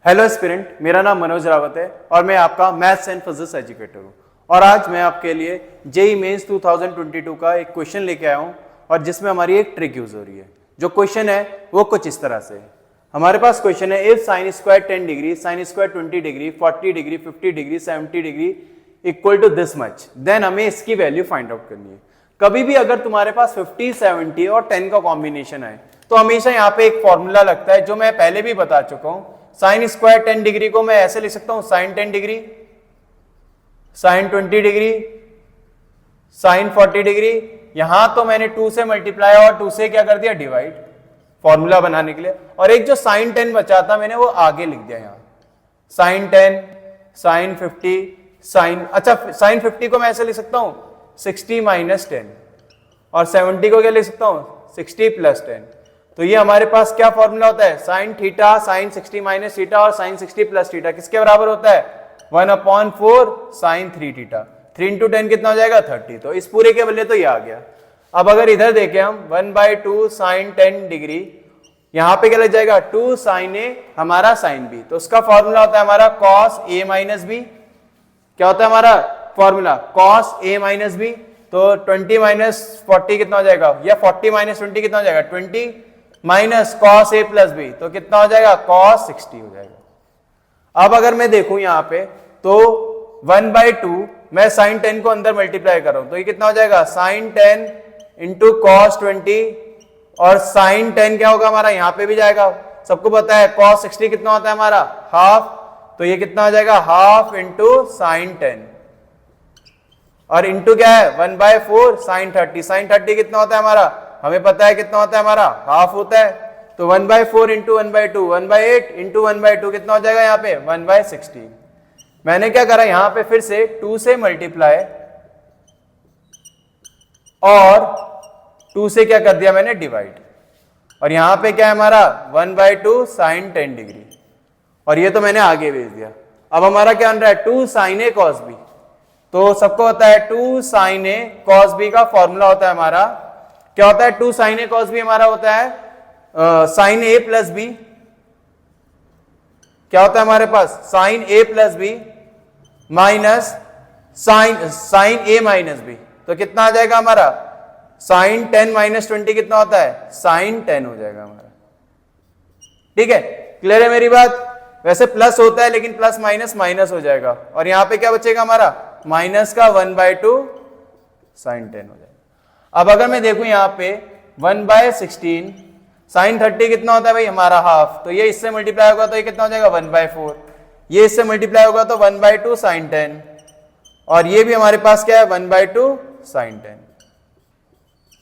Hello aspirant, मेरा नाम मनोज रावत है और मैं आपका मैथ्स एंड फिजिक्स एजुकेटर हूँ। और आज मैं आपके लिए जेईई मेंस 2022 का एक क्वेश्चन लेके आया हूँ और जिसमें हमारी एक ट्रिक यूज हो रही है। जो क्वेश्चन है वो कुछ इस तरह से है। हमारे पास क्वेश्चन है, if sine square 10 degree, sine square 20 degree, 40 degree, 50 degree, 70 degree equal to this much, then हमें इसकी वैल्यू फाइंड आउट करनी है। कभी भी अगर तुम्हारे पास 50, 70 और 10 का कॉम्बिनेशन है तो हमेशा यहाँ पे एक फॉर्मूला लगता है जो मैं पहले भी बता चुका हूँ। साइन स्क्वायर 10 डिग्री को मैं ऐसे लिख सकता हूं, sine 10 degree, sine 20 degree, sine 40 degree. यहां तो मैंने 2 से मल्टीप्लाई और 2 से क्या कर दिया, डिवाइड, फॉर्मूला बनाने के लिए। और एक जो साइन 10 बचा था मैंने वो आगे लिख दिया यहां, साइन 10, साइन 50, साइन, अच्छा साइन 50 को मैं ऐसे लिख सकता हूं 60 माइनस 10 और 70 को क्या लिख सकता हूं 60 प्लस 10। तो ये हमारे पास क्या फॉर्मूला होता है, sine theta sine 60 minus theta और साइन 60 प्लस थीटा किसके बराबर होता है, 1/4 साइन 3 थीटा। 3 इंटू 10 कितना हो जाएगा, 30। तो इस पूरे के बदले तो ये आ गया। अब अगर इधर देखें हम 1/2 साइन 10 डिग्री, यहां पे क्या लग जाएगा 2 साइन ए हमारा साइन बी। तो उसका फॉर्मूला होता है हमारा कॉस ए माइनस बी। क्या होता है हमारा formula, cos A minus B. तो 20 माइनस 40 कितना हो जाएगा, या 40 माइनस 20 कितना हो जाएगा, 20 minus cos A plus B, तो कितना हो जाएगा, कॉस 60 हो जाएगा। अब अगर मैं देखूं यहां पे तो 1/2 मैं साइन 10 को अंदर मल्टीप्लाई कर रहा हूं तो ये कितना हो जाएगा, साइन 10 इंटू कॉस 20 और साइन 10 क्या होगा हमारा, यहां पे भी जाएगा, सबको पता है कॉस 60 कितना होता है हमारा, हाफ। तो ये कितना हो जाएगा, हाफ इंटू साइन 10 और इंटू क्या है 1/4 साइन 30। साइन 30 कितना होता है हमारा, हमें पता है कितना होता है हमारा, हाफ होता है। तो 1/4 इंटू 1/2, 1/8 इंटू 1/2 कितना हो जाएगा यहाँ पे 1/16। मैंने क्या करा यहाँ पे फिर से 2 से मल्टीप्लाई और 2 से क्या कर दिया मैंने, डिवाइड। और यहाँ पे क्या है हमारा 1/2 साइन 10 डिग्री और ये तो मैंने आगे भेज दिया। अब हमारा क्या बन रहा है 2 साइन ए कॉस बी। तो सबको होता है 2 साइन ए कॉस बी का फॉर्मूला होता है हमारा, क्या होता है 2 साइन ए कॉस बी हमारा होता है साइन ए प्लस बी। क्या होता है हमारे पास, साइन ए प्लस बी माइनस साइन ए माइनस बी। तो कितना आ जाएगा हमारा, साइन 10 माइनस 20 कितना होता है, साइन 10 हो जाएगा हमारा। ठीक है, क्लियर है मेरी बात। वैसे प्लस होता है लेकिन प्लस माइनस माइनस हो जाएगा और यहां पे क्या बचेगा हमारा, माइनस का 1/2 साइन 10 हो जाएगा। अब अगर मैं देखूं यहाँ पे 1/16 साइन 30 कितना होता है भाई हमारा, हाफ। तो ये इससे मल्टीप्लाई होगा तो ये कितना हो जाएगा 1/4, ये इससे मल्टीप्लाई होगा तो 1/2 साइन 10 और ये भी हमारे पास क्या है 1/2 साइन 10।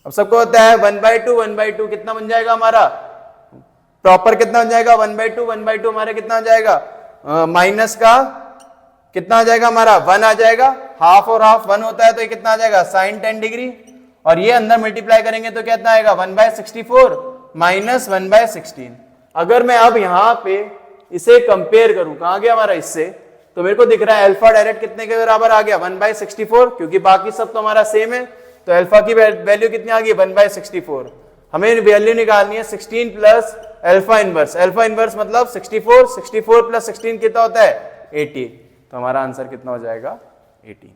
अब सबको होता है 1/2 कितना बन जाएगा हमारा, प्रॉपर कितना बन जाएगा 1/2 हमारे कितना हो जाएगा, माइनस का कितना आ जाएगा हमारा 1 आ जाएगा। हाफ और हाफ 1 होता है तो ये कितना आ जाएगा साइन 10 डिग्री और ये अंदर मल्टीप्लाई करेंगे तो कितना आएगा 1/64 माइनस 1/16। अगर मैं अब यहां पे इसे कंपेयर करूं, कहां गया हमारा इससे, तो मेरे को दिख रहा है अल्फा डायरेक्ट कितने के बराबर आ गया 1/64, क्योंकि बाकी सब तो हमारा सेम है। तो अल्फा की वैल्यू कितनी आ गई 1/64। हमें वैल्यू निकालनी है 16 plus alpha inverse. Alpha inverse मतलब 64 प्लस 16 कितना होता है 80। तो हमारा आंसर कितना हो जाएगा 80।